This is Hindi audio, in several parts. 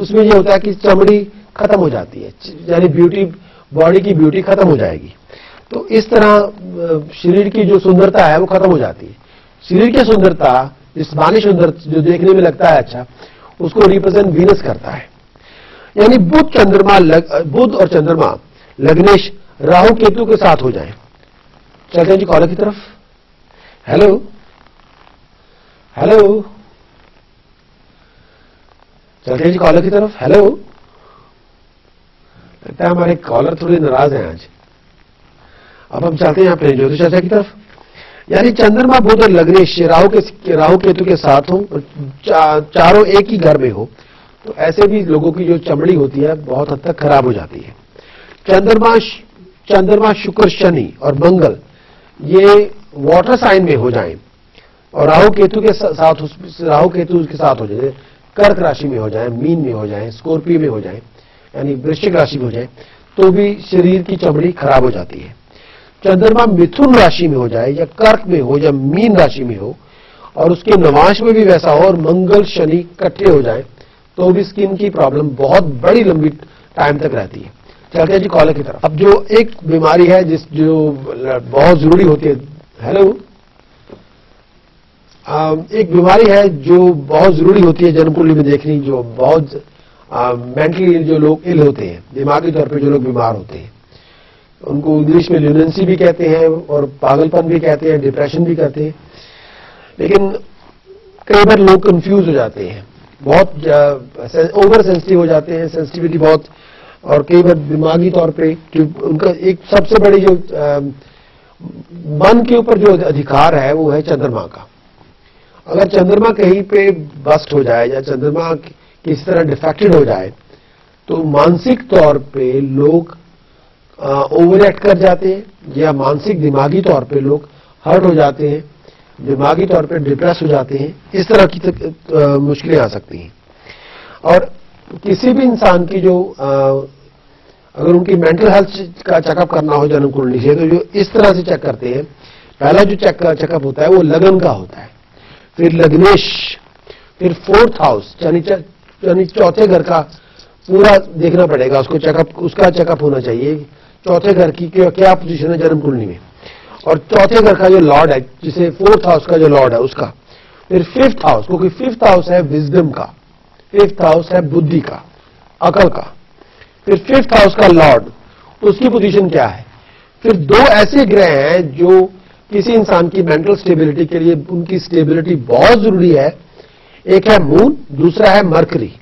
उसमें ये होता है कि चमड़ी खत्म हो जाती है, यानी ब्यूटी, बॉडी की ब्यूटी खत्म हो जाएगी। तो इस तरह शरीर की जो सुंदरता है वो खत्म हो जाती है। शरीर की सुंदरता, जिस्मानी सुंदरता जो देखने में लगता है अच्छा, उसको रिप्रेजेंट वीनस करता है। यानी बुध और चंद्रमा लग्नेश राहु केतु के साथ हो जाए। चलते हैं जी कॉलर की तरफ। हेलो हेलो, चलते हैं जी कॉलर की तरफ। हेलो, लगता है हमारे कॉलर थोड़े नाराज हैं आज। अब हम चलते हैं अपने ज्योतिष चर्चा की तरफ। यानी चंद्रमा बुध और लग्नेश राहु केतु के साथ हो, चारों एक ही घर में हो, तो ऐसे भी लोगों की जो चमड़ी होती है बहुत हद तक खराब हो जाती है। चंद्रमा शुक्र शनि और मंगल ये वाटर साइन में हो जाएं और राहु केतु के साथ हो जाए, कर्क राशि में हो जाए, मीन में हो जाए, स्कॉर्पियो में हो जाए, यानी वृश्चिक राशि में हो जाए, तो भी शरीर की चमड़ी खराब हो जाती है। चंद्रमा मिथुन राशि में हो जाए या कर्क में हो या मीन राशि में हो और उसके नवांश में भी वैसा हो और मंगल शनि इकट्ठे हो जाए, तो भी स्किन की प्रॉब्लम बहुत बड़ी लंबी टाइम तक रहती है। चलते हैं जी कॉलर की तरफ। अब जो एक बीमारी है जो बहुत जरूरी होती है, हेलो, एक बीमारी है जो बहुत जरूरी होती है जन्म कुंडली में देखनी, जो बहुत मेंटली जो लोग इल होते हैं, दिमागी तौर पे जो लोग बीमार होते हैं, उनको इंग्लिश में ल्यूनेंसी भी कहते हैं और पागलपन भी कहते हैं, डिप्रेशन भी कहते हैं। लेकिन कई बार लोग कंफ्यूज हो जाते हैं, बहुत ओवर सेंसिटिव हो जाते हैं, सेंसिटिविटी बहुत, और कई बार दिमागी तौर पे जो उनका एक सबसे बड़ी जो मन के ऊपर जो अधिकार है वो है चंद्रमा का। अगर चंद्रमा कहीं पे बस्ट हो जाए या चंद्रमा किसी तरह डिफेक्टेड हो जाए तो मानसिक तौर पे लोग ओवर एक्ट कर जाते हैं या मानसिक दिमागी तौर पे लोग हर्ट हो जाते हैं, दिमागी तौर पे डिप्रेस हो जाते हैं। इस तरह की मुश्किलें आ सकती हैं। और किसी भी इंसान की जो अगर उनकी मेंटल हेल्थ का चेकअप करना हो जन्म कुंडली से, तो जो इस तरह से चेक करते हैं, पहला जो चेकअप होता है वो लगन का होता है, फिर लग्नेश, फिर 4th हाउस यानी चौथे घर का पूरा देखना पड़ेगा उसको, उसका चेकअप होना चाहिए। चौथे घर की क्या पोजीशन है जन्म कुंडली में, और चौथे घर का जो लॉर्ड है, जिसे 4th हाउस का जो लॉर्ड है उसका, फिर 5th हाउस, क्योंकि 5th हाउस है विजडम का, 5th हाउस है बुद्धि का, अकल का, फिर 5th हाउस का लॉर्ड, उसकी पोजीशन क्या है। फिर दो ऐसे ग्रह हैं जो किसी इंसान की मेंटल स्टेबिलिटी के लिए, उनकी स्टेबिलिटी बहुत जरूरी है। एक है मून, दूसरा है मरकरी।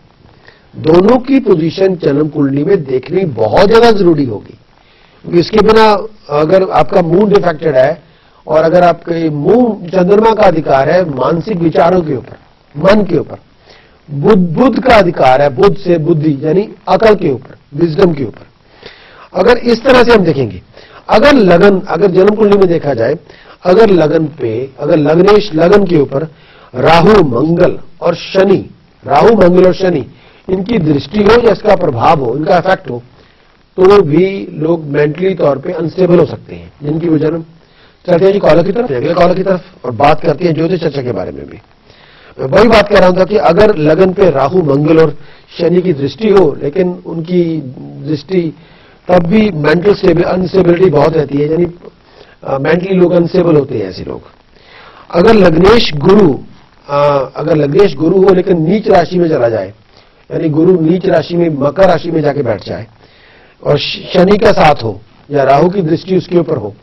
दोनों की पोजीशन जन्म कुंडली में देखनी बहुत ज्यादा जरूरी होगी, क्योंकि इसके बिना अगर आपका मून डिफेक्टेड है और अगर आपके मून, चंद्रमा का अधिकार है मानसिक विचारों के ऊपर, मन के ऊपर, बुद्ध का अधिकार है, बुद्ध से बुद्धि यानी अकल के ऊपर, विजडम के ऊपर। अगर इस तरह से हम देखेंगे, अगर जन्म कुंडली में देखा जाए, अगर लग्नेश लगन के ऊपर राहु मंगल और शनि इनकी दृष्टि हो या इसका प्रभाव हो, इनका इफेक्ट हो, तो भी लोग मेंटली तौर पे अनस्टेबल हो सकते हैं जिनकी वो जन्म। चलते हैं जी कॉलर की तरफ, अगले कॉलर की तरफ, और बात करते हैं ज्योतिष चर्चा के बारे में भी। मैं वही बात कर रहा था कि अगर लगन पे राहु मंगल और शनि की दृष्टि हो, लेकिन उनकी दृष्टि तब भी मेंटल अनस्टेबिलिटी बहुत रहती है, यानी मेंटली लोग अनस्टेबल होते हैं ऐसे लोग। अगर लग्नेश गुरु हो लेकिन नीच राशि में चला जाए, यानी गुरु नीच राशि में, मकर राशि में जाके बैठ जाए और शनि का साथ हो या राहु की दृष्टि उसके ऊपर हो,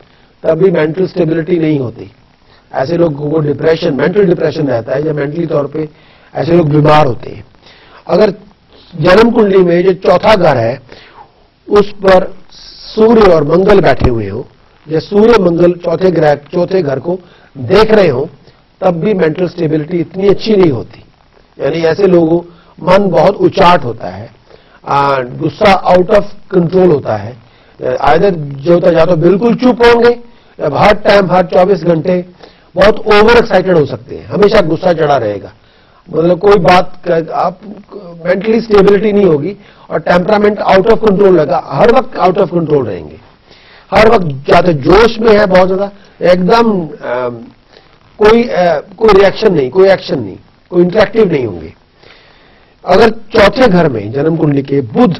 तब भी मेंटल स्टेबिलिटी नहीं होती। ऐसे लोगों को मेंटल डिप्रेशन रहता है या मेंटली तौर पे ऐसे लोग बीमार होते हैं। अगर जन्म कुंडली में जो चौथा घर है उस पर सूर्य और मंगल बैठे हुए हो या सूर्य मंगल चौथे घर को देख रहे हो, तब भी मेंटल स्टेबिलिटी इतनी अच्छी नहीं होती। यानी ऐसे लोगों मन बहुत उचाट होता है, गुस्सा आउट ऑफ कंट्रोल होता है, आइदर जो होता या तो बिल्कुल चुप होंगे या हर 24 घंटे बहुत ओवर एक्साइटेड हो सकते हैं, हमेशा गुस्सा चढ़ा रहेगा, मतलब कोई बात आप मेंटली स्टेबिलिटी नहीं होगी और टेम्परामेंट आउट ऑफ कंट्रोल रहेगा, हर वक्त आउट ऑफ कंट्रोल रहेंगे, हर वक्त या तो जोश में है बहुत ज्यादा, एकदम कोई रिएक्शन नहीं, कोई एक्शन नहीं, कोई इंटरेक्टिव नहीं होंगे। अगर चौथे घर में जन्म कुंडली के बुध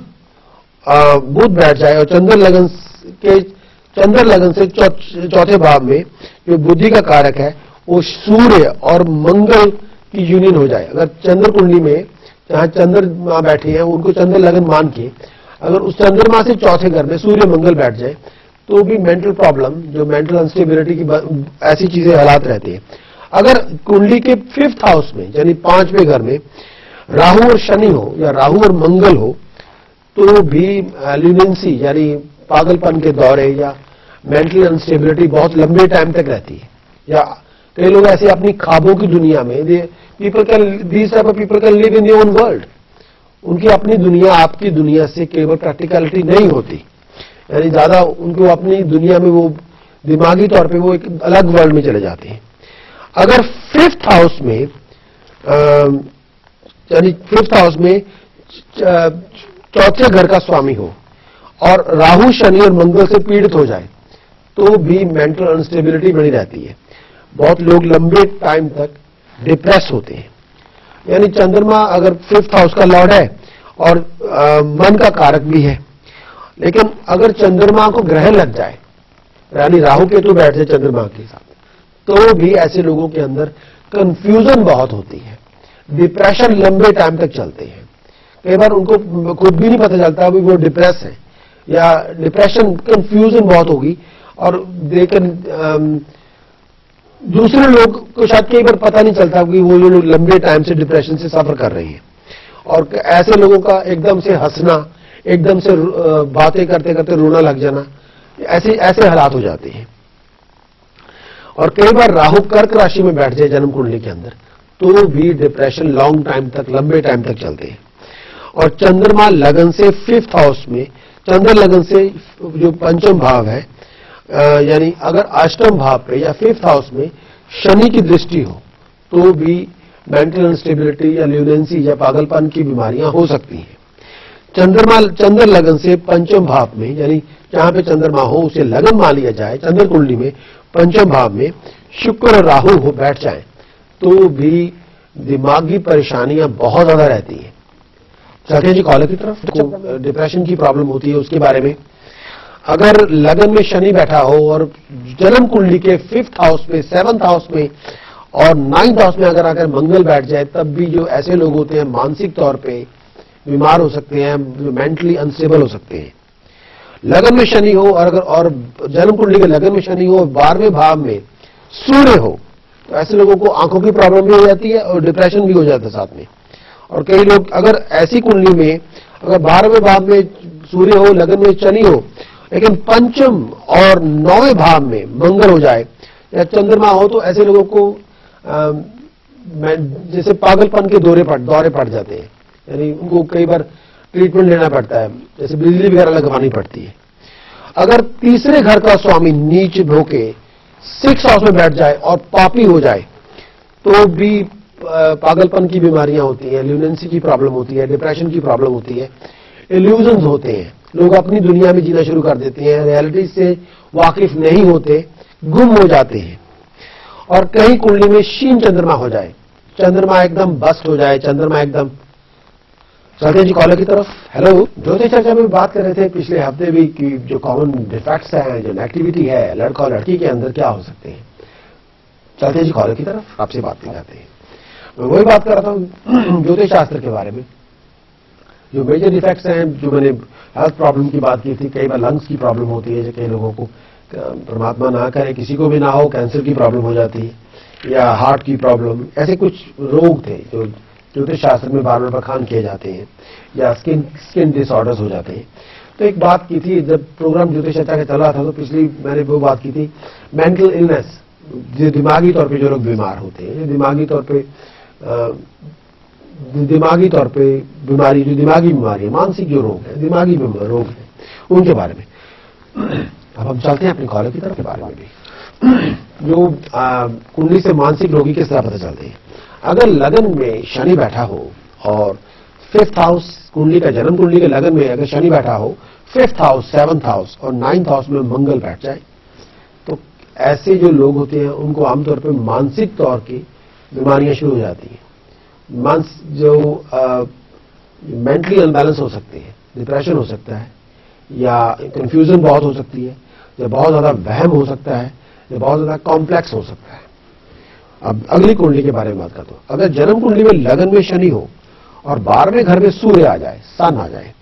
बैठ जाए और चंद्र लगन से चौथे भाव में जो बुद्धि का कारक है वो सूर्य और मंगल की यूनियन हो जाए। अगर चंद्र कुंडली में जहां चंद्रमा बैठे हैं उनको चंद्र लगन मान के अगर उस चंद्रमा से चौथे घर में सूर्य मंगल बैठ जाए तो भी मेंटल प्रॉब्लम, जो मेंटल अनस्टेबिलिटी की ऐसी चीजें हालात रहती है। अगर कुंडली के 5th हाउस में यानी 5वें घर में राहु और शनि हो या राहु और मंगल हो तो भी ल्यूनेंसी यानी पागलपन के दौरे या मेंटल अनस्टेबिलिटी बहुत लंबे टाइम तक रहती है। या कई लोग ऐसे अपनी ख्वाबों की दुनिया में these type of people can live in their own world। उनकी अपनी दुनिया आपकी दुनिया से केवल प्रैक्टिकलिटी नहीं होती, यानी ज्यादा उनको अपनी दुनिया में वो दिमागी तौर पे वो एक अलग वर्ल्ड में चले जाते हैं। अगर 5th हाउस में यानी 5th हाउस में चौथे घर का स्वामी हो और राहु शनि और मंगल से पीड़ित हो जाए तो भी मेंटल अनस्टेबिलिटी बनी रहती है। बहुत लोग लंबे टाइम तक डिप्रेस होते हैं। यानी चंद्रमा अगर 5th हाउस का लॉर्ड है और मन का कारक भी है, लेकिन अगर चंद्रमा को ग्रहण लग जाए यानी राहु केतु बैठ जाए चंद्रमा के साथ तो भी ऐसे लोगों के अंदर कंफ्यूजन बहुत होती है, डिप्रेशन लंबे टाइम तक चलते हैं। कई बार उनको खुद भी नहीं पता चलता भी वो डिप्रेस है या डिप्रेशन कंफ्यूजन बहुत होगी और देकर दूसरे लोग को शायद कई बार पता नहीं चलता कि वो लोग लंबे टाइम से डिप्रेशन से सफर कर रहे हैं। और ऐसे लोगों का एकदम से हंसना, एकदम से बातें करते करते रोना लग जाना, ऐसे हालात हो जाते हैं। और कई बार राहु कर्क राशि में बैठ जाए जन्म कुंडली के अंदर तो भी डिप्रेशन लॉन्ग टाइम तक, लंबे टाइम तक चलते हैं। और चंद्रमा लगन से 5th हाउस में, चंद्र लगन से जो 5म भाव है यानी अगर 8म भाव पे या 5th हाउस में शनि की दृष्टि हो तो भी मेंटल अनस्टेबिलिटी या ल्यूनेंसी या पागलपन की बीमारियां हो सकती हैं। चंद्र लगन से 5म भाव में यानी जहां पे चंद्रमा हो उसे लगन मान लिया जाए, चंद्र कुंडली में 5म भाव में शुक्र और राहु हो बैठ जाए तो भी दिमागी परेशानियां बहुत ज्यादा रहती हैं। चलते हैं जी कॉलर की तरफ। तो डिप्रेशन की प्रॉब्लम होती है उसके बारे में। अगर लगन में शनि बैठा हो और जन्म कुंडली के 5th हाउस में, 7th हाउस में और 9th हाउस में अगर मंगल बैठ जाए तब भी जो ऐसे लोग होते हैं मानसिक तौर पे बीमार हो सकते हैं, जो मेंटली अनस्टेबल हो सकते हैं। लगन में शनि हो और जन्म कुंडली के लगन में शनि हो और 12वें भाव में सूर्य हो तो ऐसे लोगों को आंखों की प्रॉब्लम भी हो जाती है और डिप्रेशन भी हो जाता है साथ में। और कई लोग अगर ऐसी कुंडली में अगर 12वें भाव में सूर्य हो, लगन में शनि हो, लेकिन 5म और 9वें भाव में मंगल हो जाए या चंद्रमा हो तो ऐसे लोगों को जैसे पागलपन के दौरे पड़ जाते हैं। यानी उनको कई बार ट्रीटमेंट लेना पड़ता है, जैसे बिजली वगैरह लगवानी पड़ती है। अगर तीसरे घर का स्वामी नीच होके 6th हाउस में बैठ जाए और पापी हो जाए तो भी पागलपन की बीमारियां होती हैं, ल्यूनेंसी की प्रॉब्लम होती है, डिप्रेशन की प्रॉब्लम होती है, इल्यूजन्स होते हैं। लोग अपनी दुनिया में जीना शुरू कर देते हैं, रियलिटी से वाकिफ नहीं होते, गुम हो जाते हैं। और कहीं कुंडली में शीन चंद्रमा हो जाए, चंद्रमा एकदम बस्ट हो जाए, चंद्रमा एकदम। चलते हैं जी कॉलर की तरफ। हेलो, ज्योतिष चर्चा में बात कर रहे थे पिछले हफ्ते भी कि जो कॉमन डिफेक्ट्स हैं, जो नेगेटिविटी है लड़का और लड़की के अंदर क्या हो सकते हैं। चलते हैं जी कॉलर की तरफ, आपसे बात कर जाते हैं। मैं वही बात कर रहा था ज्योतिष शास्त्र के बारे में। जो मेजर डिफेक्ट्स हैं, जो मैंने हेल्थ प्रॉब्लम की बात की थी, कई बार लंग्स की प्रॉब्लम होती है, जो कई लोगों को, परमात्मा ना करे किसी को भी ना हो, कैंसर की प्रॉब्लम हो जाती है या हार्ट की प्रॉब्लम, ऐसे कुछ रोग थे जो ज्योतिष शास्त्र में बार बार बखान किए जाते हैं, या स्किन डिसऑर्डर्स हो जाते हैं। तो एक बात की थी जब प्रोग्राम ज्योतिष चर्चा का चला था तो पिछली मैंने वो बात की थी मेंटल इलनेस, जो दिमागी तौर पे जो लोग बीमार होते हैं, दिमागी तौर पे बीमारी, जो दिमागी बीमारी है, मानसिक जो रोग है, दिमागी रोग है, उनके बारे में। अब हम चलते हैं अपनी कॉलर की तरफ के बारे में भी। जो कुंडली से मानसिक रोगी किस तरह पता चलते हैं। अगर लगन में शनि बैठा हो और 5th हाउस कुंडली का, जन्म कुंडली के लगन में अगर शनि बैठा हो, 5th हाउस, 7th हाउस और 9th हाउस में मंगल बैठ जाए तो ऐसे जो लोग होते हैं उनको आमतौर पर मानसिक तौर की बीमारियां शुरू हो जाती हैं। जो मेंटली अनबैलेंस हो सकते हैं, डिप्रेशन हो सकता है, या कंफ्यूजन बहुत हो सकती है, या बहुत ज्यादा वहम हो सकता है, या बहुत ज्यादा कॉम्प्लेक्स हो सकता है। अब अगली कुंडली के बारे में बात करता हूं। अगर जन्म कुंडली में लगन में शनि हो और 12वें घर में सूर्य आ जाए, सन आ जाए,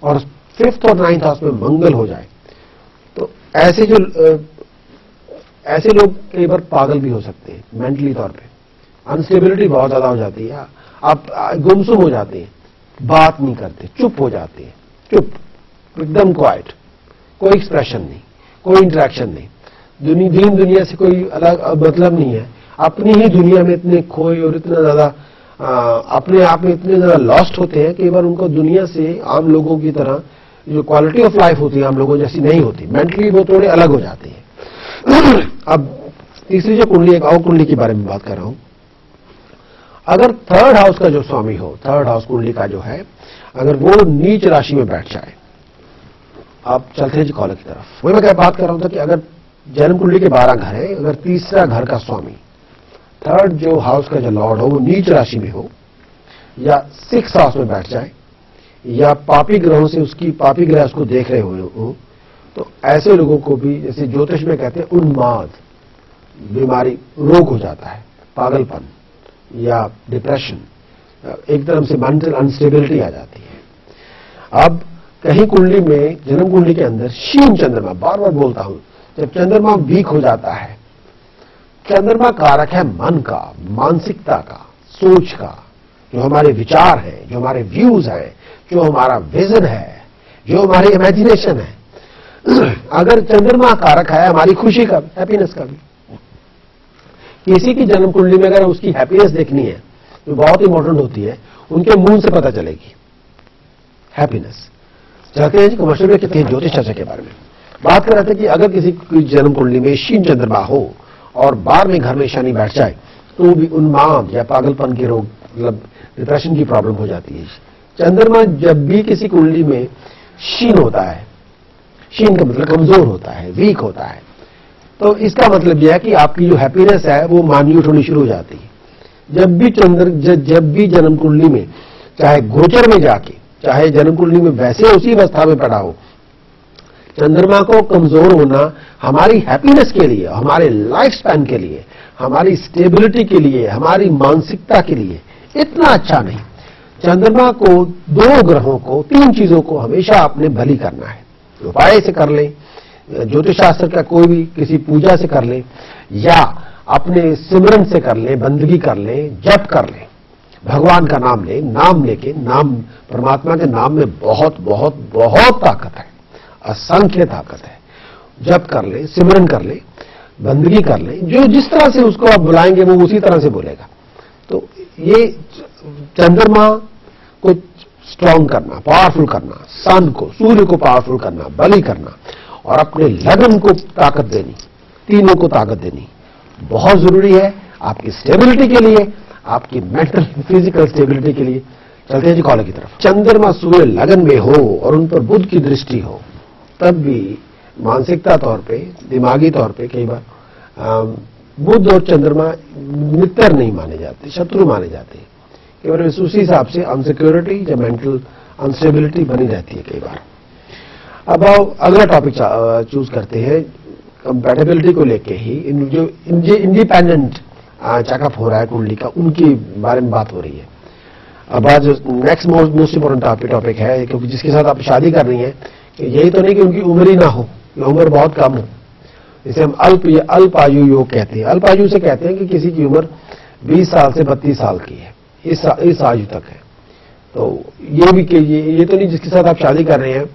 और 5th और 9th हाउस में मंगल हो जाए, तो ऐसे लोग कई बार पागल भी हो सकते हैं मेंटली तौर पे। अनस्टेबिलिटी बहुत ज्यादा हो जाती है, आप गुमसुम हो जाते हैं, बात नहीं करते, चुप हो जाते हैं, चुप, एकदम क्वाइट, कोई एक्सप्रेशन नहीं, कोई इंटरेक्शन नहीं, दीन दुनिया से कोई अलग मतलब नहीं है, अपनी ही दुनिया में इतने खोए और इतना ज्यादा अपने आप में इतने ज्यादा लॉस्ट होते हैं, कई बार उनको दुनिया से आम लोगों की तरह जो क्वालिटी ऑफ लाइफ होती है आम लोगों जैसी नहीं होती, मेंटली वो थोड़े अलग हो जाते हैं। अब तीसरी जो कुंडली, एक और कुंडली के बारे में बात कर रहा हूं। अगर 3rd हाउस का जो स्वामी हो, 3rd हाउस कुंडली का जो है, अगर वो नीच राशि में बैठ जाए, आप चलते हैं जी कॉलर की तरफ। वही मैं क्या बात कर रहा हूं था कि अगर जन्म कुंडली के 12 घर है, अगर तीसरा घर का स्वामी 3rd जो हाउस का जो लॉर्ड हो वो नीच राशि में हो, या 6th हाउस में बैठ जाए, या पापी ग्रहों से उसकी पापी ग्रह उसको देख रहे हुए हो, तो ऐसे लोगों को भी जैसे ज्योतिष में कहते हैं उन्माद बीमारी, रोग हो जाता है, पागलपन या डिप्रेशन, एक तरह से मेंटल अनस्टेबिलिटी आ जाती है। अब कहीं कुंडली में, जन्म कुंडली के अंदर शीन चंद्रमा, बार बार बोलता हूं, जब चंद्रमा वीक हो जाता है, चंद्रमा कारक है मन का, मानसिकता का, सोच का, जो हमारे विचार हैं, जो हमारे व्यूज हैं, जो हमारा विजन है, जो हमारी इमेजिनेशन है। अगर चंद्रमा कारक है हमारी खुशी का, हैप्पीनेस का भी, किसी की जन्म कुंडली में अगर उसकी हैप्पीनेस देखनी है तो बहुत इंपॉर्टेंट होती है, उनके मुंह से पता चलेगी हैप्पीनेस। चाहते हैं जी कमर्शियल में कहते हैं ज्योतिष चर्चा के बारे में बात कर रहे थे कि अगर किसी की जन्म कुंडली में शीन चंद्रमा हो और 12वें घर में शनि बैठ जाए, तो भी उन्माद या पागलपन के रोग, मतलब डिप्रेशन की प्रॉब्लम हो जाती है। चंद्रमा जब भी किसी कुंडली में शीन होता है, शीन का मतलब कमजोर होता है, वीक होता है, तो इसका मतलब यह है कि आपकी जो हैप्पीनेस है वो मान्यूट होनी शुरू हो जाती है। जब भी जन्म कुंडली में, चाहे गोचर में जाके, चाहे जन्म कुंडली में वैसे उसी अवस्था में पड़ा हो, चंद्रमा को कमजोर होना हमारी हैप्पीनेस के लिए, हमारे लाइफ स्पैन के लिए, हमारी स्टेबिलिटी के लिए, हमारी मानसिकता के लिए इतना अच्छा नहीं। चंद्रमा को, 2 ग्रहों को, 3 चीजों को हमेशा अपने बलि करना है। उपाय से कर ले, ज्योतिष शास्त्र का कोई भी किसी पूजा से कर ले, या अपने सिमरन से कर ले, बंदगी कर ले, जप कर ले, भगवान का नाम ले, नाम लेके, नाम, परमात्मा के नाम में बहुत बहुत बहुत ताकत है, असंख्य ताकत है। जप कर ले, सिमरन कर ले, बंदगी कर ले, जो जिस तरह से उसको आप बुलाएंगे वो उसी तरह से बोलेगा। तो ये चंद्रमा को स्ट्रांग करना, पावरफुल करना, सन को, सूर्य को पावरफुल करना, बलि करना, और अपने लगन को ताकत देनी, तीनों को ताकत देनी बहुत जरूरी है आपकी स्टेबिलिटी के लिए, आपकी मेंटल फिजिकल स्टेबिलिटी के लिए। चलते हैं जी कॉलर की तरफ। चंद्रमा सूर्य लगन में हो और उन पर बुध की दृष्टि हो, तब भी मानसिकता तौर पे, दिमागी तौर पे कई बार बुध और चंद्रमा मित्र नहीं माने जाते, शत्रु माने जाते हैं। कई बार उसी हिसाब से अनसिक्योरिटी या मेंटल अनस्टेबिलिटी बनी रहती है कई बार। अब अगला टॉपिक चूज करते हैं कंपैटिबिलिटी को लेके ही, जो इंडिपेंडेंट चेकअप हो रहा है कुंडली का, उनके बारे में बात हो रही है। अब आज नेक्स्ट मोस्ट इंपॉर्टेंट टॉपिक है, क्योंकि जिसके साथ आप शादी कर रही हैं, यही तो नहीं कि उनकी उम्र ही ना हो या उम्र बहुत कम हो। इसे हम अल्प आयु योग कहते हैं। अल्प आयु से कहते हैं कि किसी की उम्र 20 साल से 32 साल की है, इस आयु तक है। तो ये भी ये तो नहीं जिसके साथ आप शादी कर रहे हैं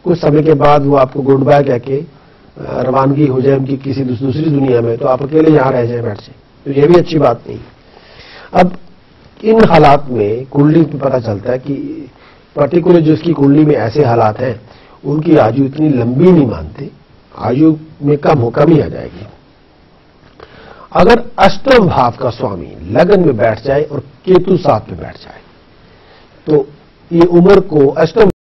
कुछ समय के बाद वो आपको गुड बाय कह के रवानगी हो जाए उनकी किसी दूसरी दुनिया में, तो आप अकेले यहां रह जाए बैठ से, तो ये भी अच्छी बात नहीं। अब इन हालात में कुंडली में पता चलता है कि पर्टिकुलर जो इसकी कुंडली में ऐसे हालात हैं, उनकी आयु इतनी लंबी नहीं मानते, आयु में कमी आ जाएगी। अगर अष्टम भाव का स्वामी लगन में बैठ जाए और केतु 7 में बैठ जाए, तो ये उम्र को, अष्टम